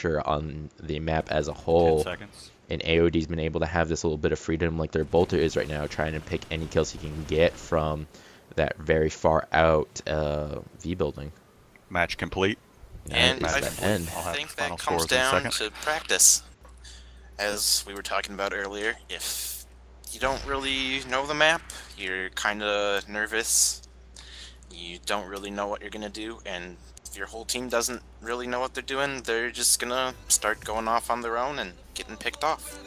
structure on the map as a 10 whole. seconds. And AOD's been able to have this little bit of freedom like their bolter is right now, trying to pick any kills he can get from that very far out V building. Match complete. And That I is the end. think that comes down to practice. As we were talking about earlier, if you don't really know the map, you're kind of nervous, you don't really know what you're going to do, and if your whole team doesn't really know what they're doing, they're just going to start going off on their own and getting picked off.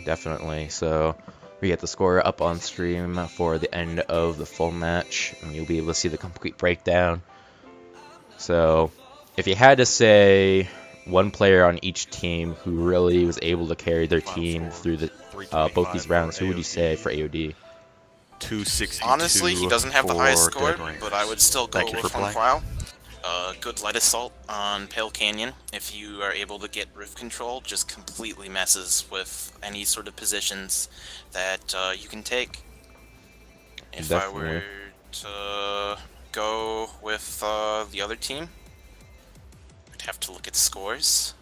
Definitely. So we get the score up on stream for the end of the full match, and you'll be able to see the complete breakdown. So if you had to say one player on each team who really was able to carry their team through the both these rounds, who would you say for AOD? 262. Honestly, he doesn't have the highest score, Dead but I would still go Thank you with for playing. Hunquile. Good light assault on Pale Canyon. If you are able to get roof control, just completely messes with any sort of positions that you can take. If Definitely. I were to go with the other team, I'd have to look at scores.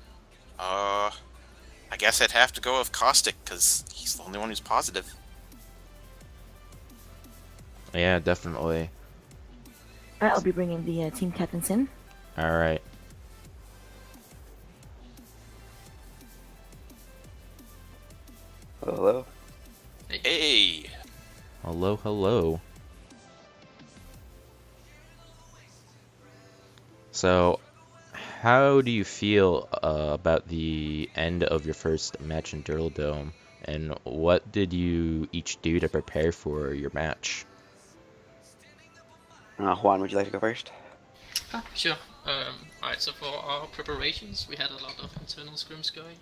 I guess I'd have to go with Caustic, because he's the only one who's positive. Yeah, definitely. Alright, I'll be bringing the team captains in. All right. Hello. Hey! Hello, hello. So, how do you feel about the end of your first match in DurdleDome, and what did you each do to prepare for your match? Juan, would you like to go first? Sure. Alright, so for our preparations, we had a lot of internal scrims going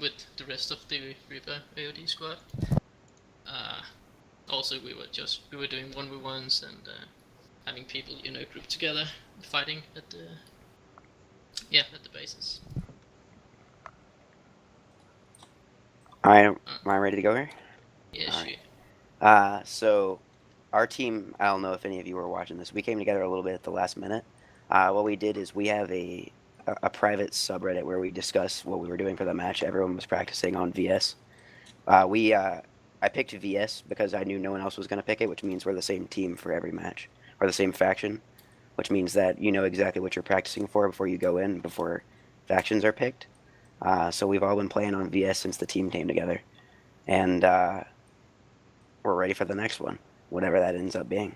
with the rest of the Reaper AOD squad. Also, we were doing 1v1s and having people, grouped together, fighting at the bases. Alright, am I ready to go here? Yeah, All sure. right. So our team, I don't know if any of you were watching this, we came together a little bit at the last minute. What we did is we have a private subreddit where we discuss what we were doing for the match. Everyone was practicing on VS. I picked VS because I knew no one else was going to pick it, which means we're the same team for every match, or the same faction, which means that you know exactly what you're practicing for before you go in, before factions are picked. So we've all been playing on VS since the team came together, and we're ready for the next one, whatever that ends up being.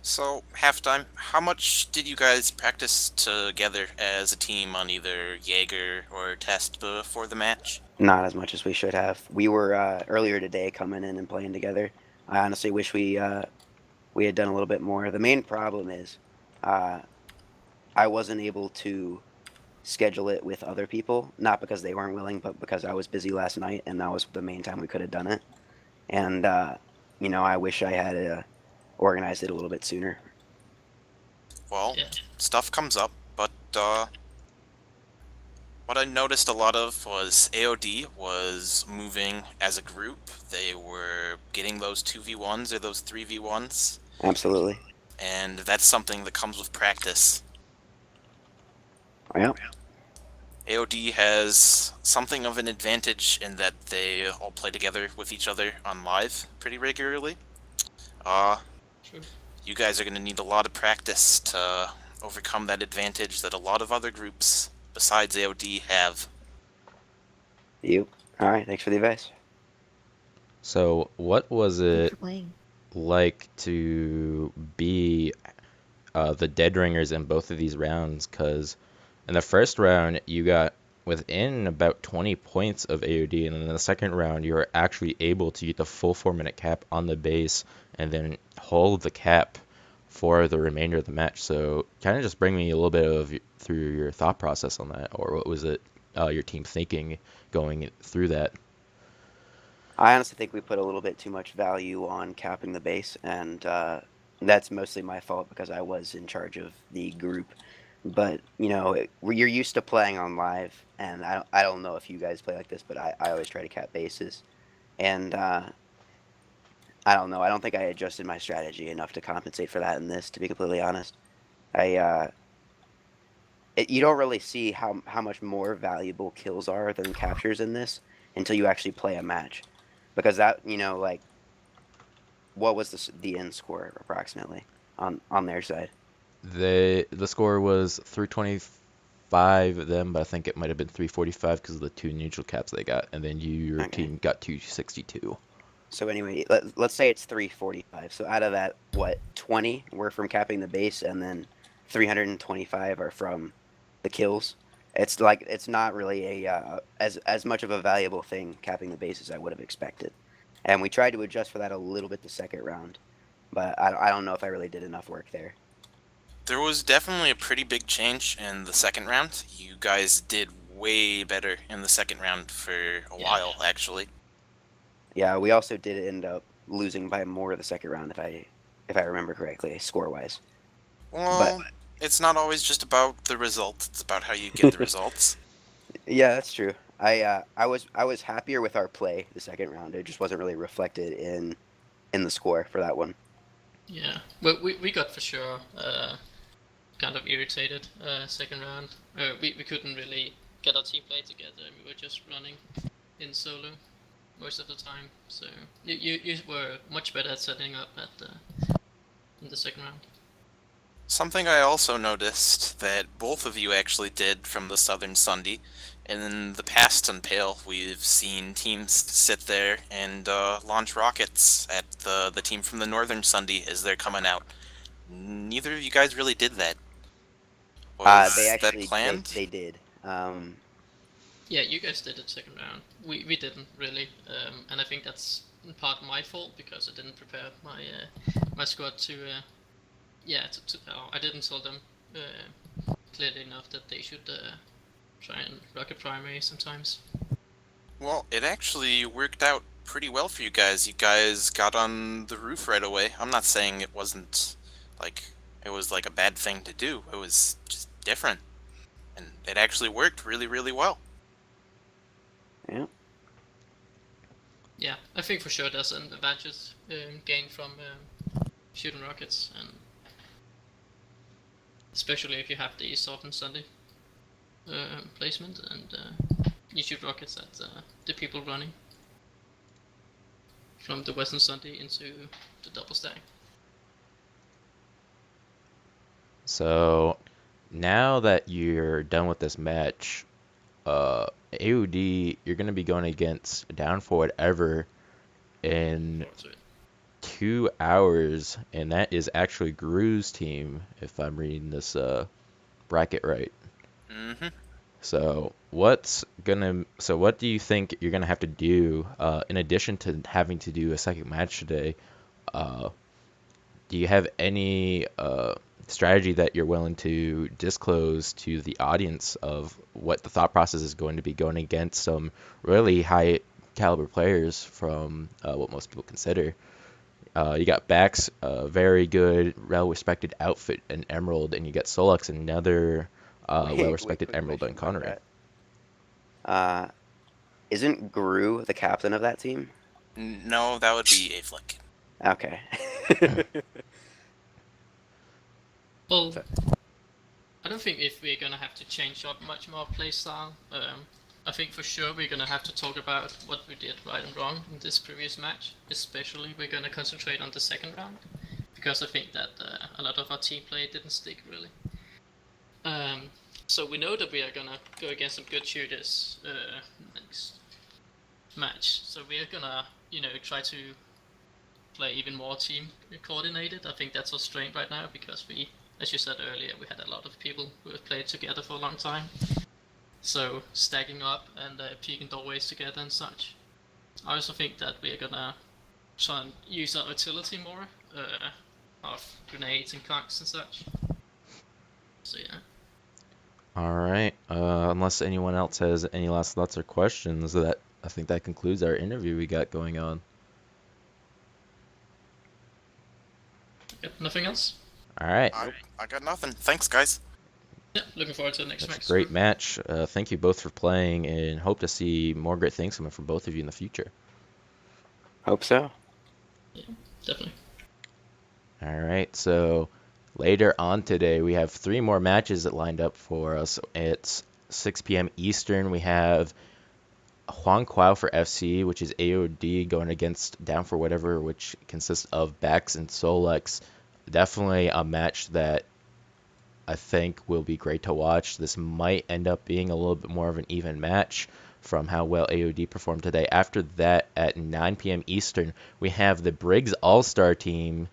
So, halftime, how much did you guys practice together as a team on either Jaeger or Test before the match? Not as much as we should have. We were earlier today coming in and playing together. I honestly wish we had done a little bit more. The main problem is I wasn't able to schedule it with other people, not because they weren't willing, but because I was busy last night, and that was the main time we could have done it. And I wish I had organized it a little bit sooner. Well, Yeah. stuff comes up, but what I noticed a lot of was AOD was moving as a group. They were getting those 2v1s or those 3v1s, Absolutely. and that's something that comes with practice. Yeah. AOD has something of an advantage in that they all play together with each other on live pretty regularly. Sure. You guys are going to need a lot of practice to overcome that advantage that a lot of other groups besides AOD have. You. All right. Thanks for the advice. So, what was Thanks it for playing. like to be the Dead Ringers in both of these rounds? Because in the first round, you got within about 20 points of AOD, and then in the second round, you were actually able to get the full 4-minute cap on the base and then hold the cap for the remainder of the match. So, kind of just bring me a little bit of through your thought process on that, or what was it your team thinking going through that? I honestly think we put a little bit too much value on capping the base, and that's mostly my fault because I was in charge of the group. But you're used to playing on live, and I don't know if you guys play like this, but I always try to cap bases, and I don't know. I don't think I adjusted my strategy enough to compensate for that in this, to be completely honest. I you don't really see how much more valuable kills are than captures in this until you actually play a match, because that like what was the end score approximately on their side? The score was 325 of them, but I think it might have been 345 because of the 2 neutral caps they got, and then your Okay. team got 262. So anyway, let's say it's 345. So out of that, what 20 were from capping the base, and then 325 are from the kills. It's like it's not really a as much of a valuable thing capping the base as I would have expected, and we tried to adjust for that a little bit the second round, but I don't know if I really did enough work there. There was definitely a pretty big change in the second round. You guys did way better in the second round for a while, actually. Yeah, we also did end up losing by more the second round if I remember correctly, score wise. Well, it's not always just about the result. It's about how you get the results. Yeah, that's true. I was happier with our play the second round. It just wasn't really reflected in the score for that one. Yeah, but we got for sure kind of irritated second round. We couldn't really get our team play together. We were just running in solo most of the time. So you were much better at setting up in the second round. Something I also noticed that both of you actually did from the Southern Sunday. In the past on Pale, we've seen teams sit there and launch rockets at the team from the Northern Sunday as they're coming out. Neither of you guys really did that. Was They actually that planned? they did. Yeah, you guys did it second round. We didn't really, and I think that's in part my fault because I didn't prepare my squad to. I didn't tell them clearly enough that they should try and rocket primary sometimes. Well, it actually worked out pretty well for you guys. You guys got on the roof right away. I'm not saying it wasn't like it was like a bad thing to do. It was just different, and it actually worked really, really well. Yeah. Yeah, I think for sure there's an advantage gained from shooting rockets, and especially if you have the Southern Sunday placement and you shoot rockets at the people running from the Western Sunday into the double stack. So now that you're done with this match, AOD, you're going to be going against Down for Whatever in 2 hours, and that is actually Gru's team, if I'm reading this bracket right. Mm-hmm. So what do you think you're gonna have to do in addition to having to do a second match today? Do you have any strategy that you're willing to disclose to the audience of what the thought process is going to be going against some really high caliber players from what most people consider? You got Bax, a very good, well-respected outfit in Emerald, and you got Solux, another well-respected quick Emerald question on Connery. about that. Isn't Gru the captain of that team? No, that would be a flick. Okay. Well, I don't think if we're gonna have to change up much more playstyle. I think for sure we're gonna have to talk about what we did right and wrong in this previous match. Especially we're gonna concentrate on the second round because I think that a lot of our team play didn't stick really. So we know that we are gonna go against some good shooters next match. So we are gonna, try to play even more team coordinated. I think that's our strength right now because we, as you said earlier, we had a lot of people who have played together for a long time. So stacking up and peeking doorways together and such. I also think that we are gonna try and use our utility more of grenades and conks and such. So yeah. All right. Unless anyone else has any last thoughts or questions, I think that concludes our interview we got going on. Yep, nothing else? All right. I got nothing. Thanks, guys. Yeah, looking forward to the next That's match. a great match. Thank you both for playing, and hope to see more great things coming from both of you in the future. Hope so. Yeah, definitely. All right. So Later on today, we have 3 more matches that lined up for us. It's 6 p.m. Eastern. We have Huang Kuao for FC, which is AOD, going against Down for Whatever, which consists of Bex and Solex. Definitely a match that I think will be great to watch. This might end up being a little bit more of an even match from how well AOD performed today. After that, at 9 p.m. Eastern, we have the Briggs All-Star team,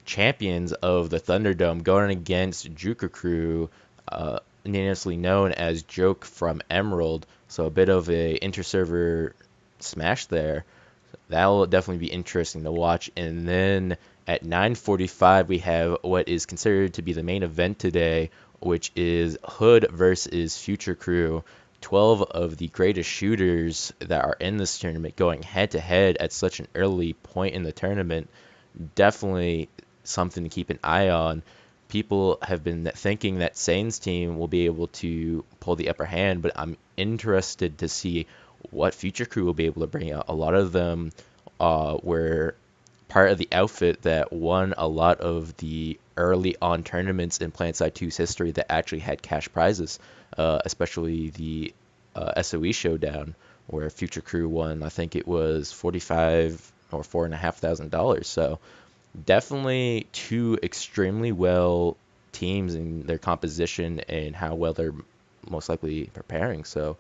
champions of the Thunderdome, going against Juka Crew, unanimously known as Joke from Emerald. So a bit of a inter-server smash there. That'll definitely be interesting to watch. And then at 9:45, we have what is considered to be the main event today, which is Hood versus Future Crew. 12 of the greatest shooters that are in this tournament going head-to-head at such an early point in the tournament. Definitely something to keep an eye on. People have been thinking that Sane's team will be able to pull the upper hand, but I'm interested to see what Future Crew will be able to bring out. A lot of them were part of the outfit that won a lot of the early on tournaments in PlanetSide 2's history that actually had cash prizes, especially the SOE Showdown, where Future Crew won, I think it was $45,000 or $4,500. So definitely 2 extremely well teams in their composition and how well they're most likely preparing. So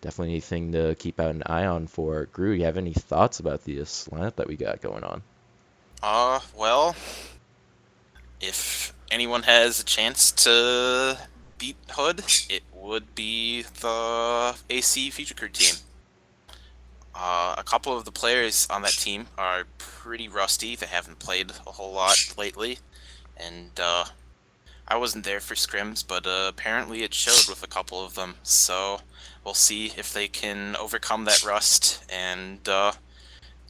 definitely anything to keep out an eye on for Gru. You have any thoughts about this lineup that we got going on? Well, if anyone has a chance to beat Hood, it would be the AC Future Crew team. A couple of the players on that team are pretty rusty. They haven't played a whole lot lately, and I wasn't there for scrims, but apparently it showed with a couple of them. So we'll see if they can overcome that rust and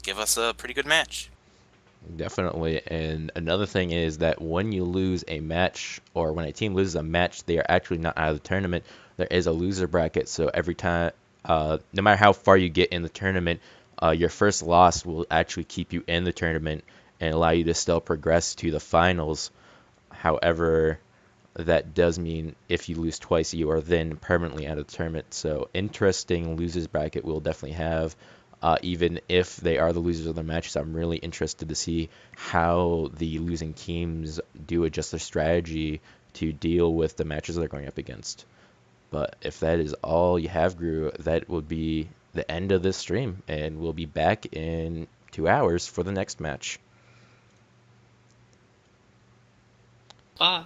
give us a pretty good match. Definitely. And another thing is that when you lose a match, or when a team loses a match, they are actually not out of the tournament. There is a loser bracket, so every time, no matter how far you get in the tournament, your first loss will actually keep you in the tournament and allow you to still progress to the finals. However, that does mean if you lose twice, you are then permanently out of the tournament. So interesting losers bracket we'll definitely have. Even if they are the losers of their matches, I'm really interested to see how the losing teams do adjust their strategy to deal with the matches they're going up against. But if that is all you have, Gru, that would be the end of this stream, and we'll be back in 2 hours for the next match. Bye.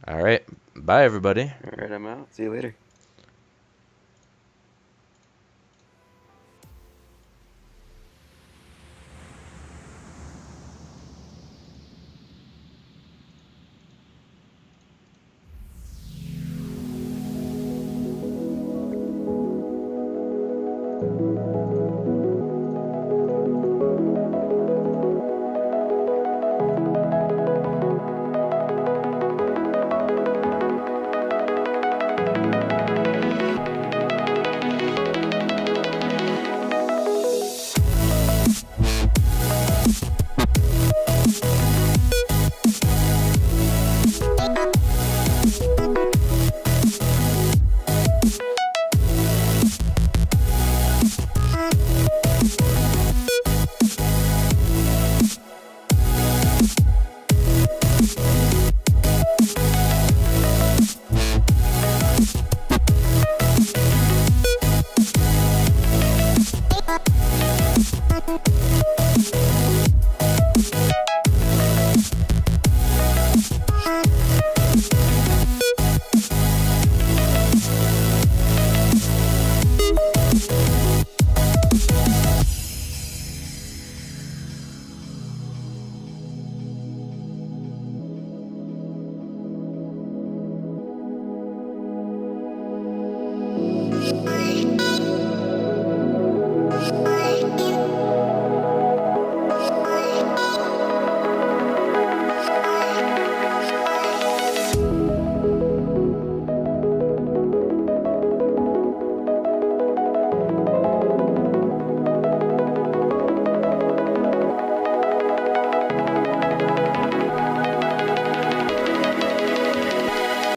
All right, bye everybody. All right, I'm out. See you later.